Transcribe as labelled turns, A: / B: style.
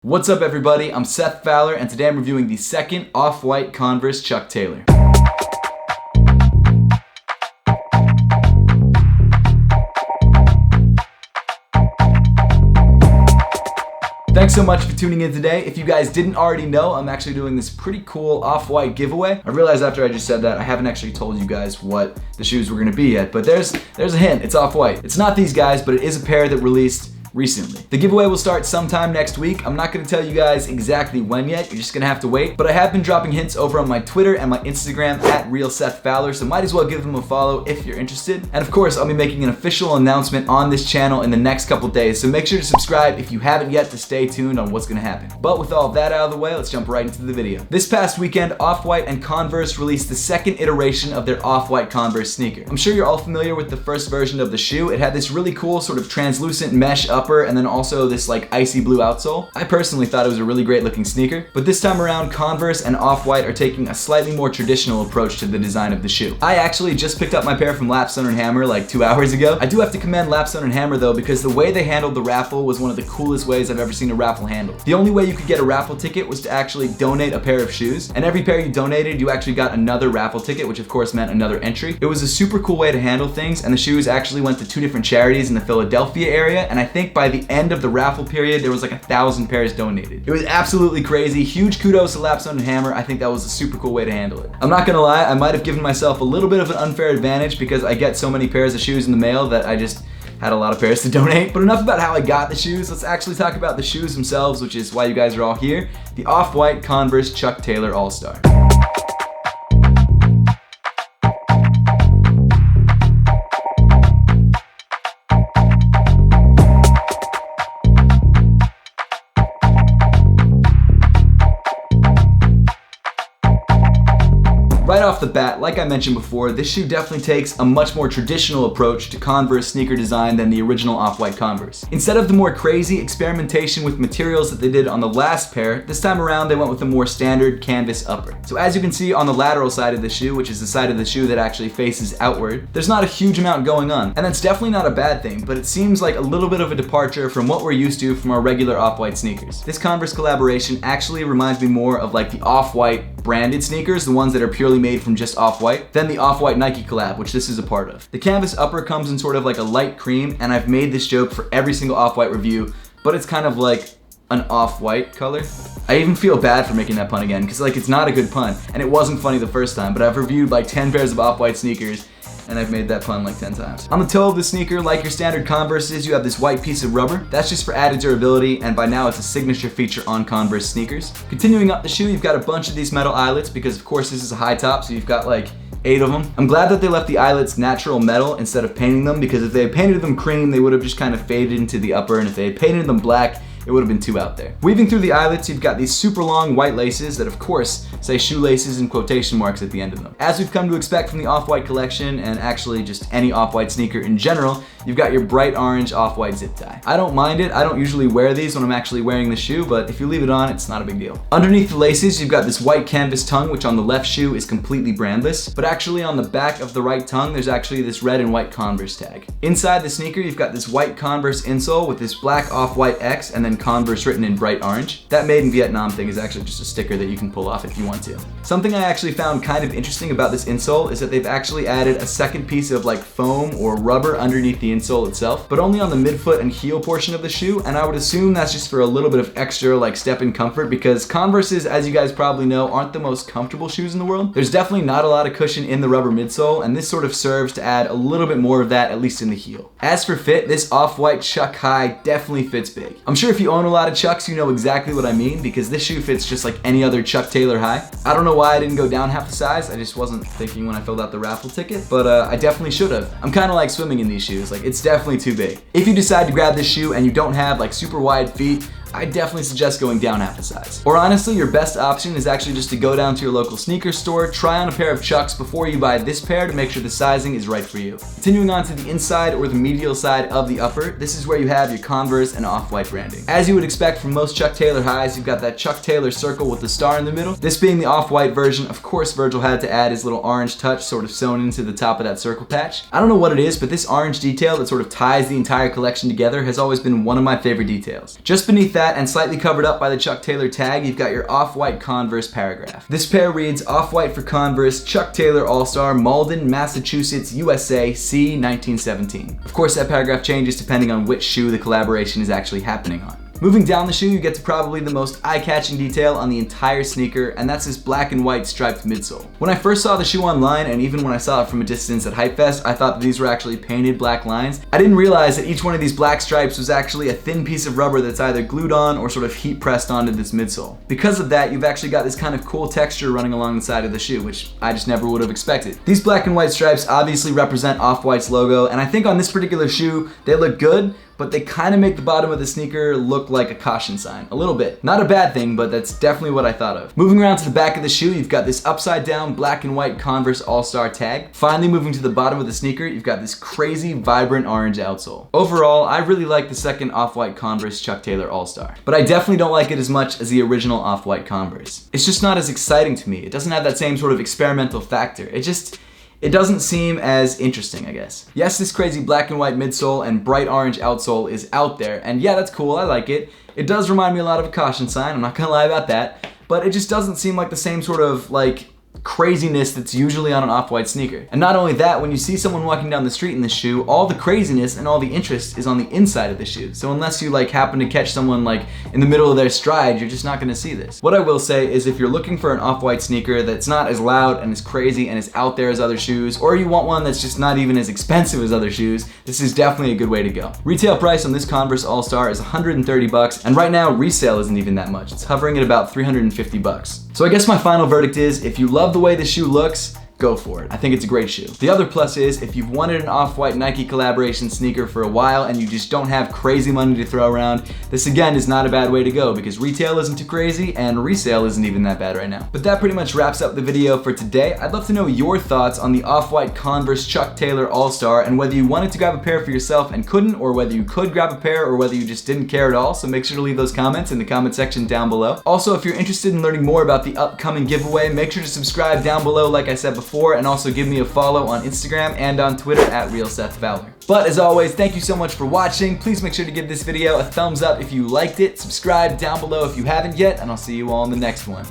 A: What's up everybody, I'm Seth Fowler and today I'm reviewing the second Off-White Converse Chuck Taylor. Thanks so much for tuning in today. If you guys didn't already know, I'm actually doing this pretty cool Off-White giveaway. I realized after I just said that, I haven't actually told you guys what the shoes were gonna be yet, but there's a hint, it's Off-White. It's not these guys, but it is a pair that released recently. The giveaway will start sometime next week. I'm not going to tell you guys exactly when yet, you're just going to have to wait, but I have been dropping hints over on my Twitter and my Instagram at @RealSethFowler, so might as well give them a follow if you're interested. And of course, I'll be making an official announcement on this channel in the next couple days, so make sure to subscribe if you haven't yet to stay tuned on what's going to happen. But with all of that out of the way, let's jump right into the video. This past weekend, Off-White and Converse released the second iteration of their Off-White Converse sneaker. I'm sure you're all familiar with the first version of the shoe. It had this really cool sort of translucent mesh upper and then also this like icy blue outsole. I personally thought it was a really great looking sneaker, but this time around Converse and Off-White are taking a slightly more traditional approach to the design of the shoe. I actually just picked up my pair from Lapstone & Hammer like 2 hours ago. I do have to commend Lapstone & Hammer though, because the way they handled the raffle was one of the coolest ways I've ever seen a raffle handled. The only way you could get a raffle ticket was to actually donate a pair of shoes, and every pair you donated you actually got another raffle ticket, which of course meant another entry. It was a super cool way to handle things, and the shoes actually went to 2 different charities in the Philadelphia area, and I think by the end of the raffle period there was like 1,000 pairs donated. It was absolutely crazy. Huge kudos to Lapstone & Hammer. I think that was a super cool way to handle it. I'm not gonna lie, I might have given myself a little bit of an unfair advantage because I get so many pairs of shoes in the mail that I just had a lot of pairs to donate. But enough about how I got the shoes. Let's actually talk about the shoes themselves, which is why you guys are all here. The Off-White Converse Chuck Taylor All-Star. Right off the bat, like I mentioned before, this shoe definitely takes a much more traditional approach to Converse sneaker design than the original Off-White Converse. Instead of the more crazy experimentation with materials that they did on the last pair, this time around they went with a more standard canvas upper. So as you can see on the lateral side of the shoe, which is the side of the shoe that actually faces outward, there's not a huge amount going on. And that's definitely not a bad thing, but it seems like a little bit of a departure from what we're used to from our regular Off-White sneakers. This Converse collaboration actually reminds me more of like the Off-White branded sneakers, the ones that are purely made from just Off-White, than the Off-White Nike collab, which this is a part of. The canvas upper comes in sort of like a light cream, and I've made this joke for every single Off-White review, but it's kind of like an off-white color. I even feel bad for making that pun again, because like it's not a good pun, and it wasn't funny the first time, but I've reviewed like 10 pairs of Off-White sneakers, and I've made that pun like 10 times. On the toe of the sneaker, like your standard Converses, you have this white piece of rubber. That's just for added durability, and by now it's a signature feature on Converse sneakers. Continuing up the shoe, you've got a bunch of these metal eyelets, because of course this is a high top, so you've got like 8 of them. I'm glad that they left the eyelets natural metal instead of painting them, because if they had painted them cream, they would have just kind of faded into the upper, and if they had painted them black, it would have been too out there. Weaving through the eyelets, you've got these super long white laces that of course say shoelaces in quotation marks at the end of them. As we've come to expect from the Off-White collection, and actually just any Off-White sneaker in general, you've got your bright orange Off-White zip tie. I don't mind it. I don't usually wear these when I'm actually wearing the shoe, but if you leave it on, it's not a big deal. Underneath the laces, you've got this white canvas tongue, which on the left shoe is completely brandless, but actually on the back of the right tongue, there's actually this red and white Converse tag. Inside the sneaker, you've got this white Converse insole with this black Off-White X and then Converse written in bright orange. That made in Vietnam thing is actually just a sticker that you can pull off if you want to. Something I actually found kind of interesting about this insole is that they've actually added a second piece of like foam or rubber underneath the insole itself, but only on the midfoot and heel portion of the shoe, and I would assume that's just for a little bit of extra like step-in comfort, because Converses, as you guys probably know, aren't the most comfortable shoes in the world. There's definitely not a lot of cushion in the rubber midsole, and this sort of serves to add a little bit more of that, at least in the heel. As for fit, this Off-White Chuck High definitely fits big. I'm sure if you own a lot of Chucks, you know exactly what I mean, because this shoe fits just like any other Chuck Taylor High. I don't know why I didn't go down half the size. I just wasn't thinking when I filled out the raffle ticket, but I definitely should have. I'm kind of like swimming in these shoes. Like, it's definitely too big. If you decide to grab this shoe and you don't have like super wide feet, I definitely suggest going down half the size. Or honestly, your best option is actually just to go down to your local sneaker store, try on a pair of Chucks before you buy this pair to make sure the sizing is right for you. Continuing on to the inside or the medial side of the upper, this is where you have your Converse and Off-White branding. As you would expect from most Chuck Taylor highs, you've got that Chuck Taylor circle with the star in the middle. This being the Off-White version, of course Virgil had to add his little orange touch sort of sewn into the top of that circle patch. I don't know what it is, but this orange detail that sort of ties the entire collection together has always been one of my favorite details. Just beneath that, and slightly covered up by the Chuck Taylor tag, you've got your off-white Converse paragraph. This pair reads, "Off-white for Converse, Chuck Taylor All-Star, Malden, Massachusetts, USA, C. 1917. Of course, that paragraph changes depending on which shoe the collaboration is actually happening on. Moving down the shoe, you get to probably the most eye-catching detail on the entire sneaker, and that's this black and white striped midsole. When I first saw the shoe online, and even when I saw it from a distance at Hype Fest, I thought that these were actually painted black lines. I didn't realize that each one of these black stripes was actually a thin piece of rubber that's either glued on or sort of heat pressed onto this midsole. Because of that, you've actually got this kind of cool texture running along the side of the shoe, which I just never would have expected. These black and white stripes obviously represent Off-White's logo, and I think on this particular shoe, they look good, but they kind of make the bottom of the sneaker look like a caution sign, a little bit. Not a bad thing, but that's definitely what I thought of. Moving around to the back of the shoe, you've got this upside down black and white Converse All-Star tag. Finally, moving to the bottom of the sneaker, you've got this crazy vibrant orange outsole. Overall, I really like the second Off-White Converse Chuck Taylor All-Star, but I definitely don't like it as much as the original Off-White Converse. It's just not as exciting to me. It doesn't have that same sort of experimental factor. It doesn't seem as interesting, I guess. Yes, this crazy black and white midsole and bright orange outsole is out there, and yeah, that's cool, I like it. It does remind me a lot of a caution sign, I'm not gonna lie about that, but it just doesn't seem like the same sort of, craziness that's usually on an off-white sneaker. And not only that, when you see someone walking down the street in this shoe, all the craziness and all the interest is on the inside of the shoe. So unless you happen to catch someone in the middle of their stride, you're just not gonna see this. What I will say is if you're looking for an off-white sneaker that's not as loud and as crazy and as out there as other shoes, or you want one that's just not even as expensive as other shoes, this is definitely a good way to go. Retail price on this Converse All-Star is $130, and right now resale isn't even that much. It's hovering at about $350. So I guess my final verdict is, if you love the way the shoe looks, go for it. I think it's a great shoe. The other plus is, if you've wanted an Off-White Nike collaboration sneaker for a while and you just don't have crazy money to throw around, this again is not a bad way to go because retail isn't too crazy and resale isn't even that bad right now. But that pretty much wraps up the video for today. I'd love to know your thoughts on the Off-White Converse Chuck Taylor All-Star and whether you wanted to grab a pair for yourself and couldn't, or whether you could grab a pair, or whether you just didn't care at all. So make sure to leave those comments in the comment section down below. Also, if you're interested in learning more about the upcoming giveaway, make sure to subscribe down below like I said before, and also give me a follow on Instagram and on Twitter at @RealSethFowler. But as always, thank you so much for watching. Please make sure to give this video a thumbs up if you liked it, subscribe down below if you haven't yet, and I'll see you all in the next one.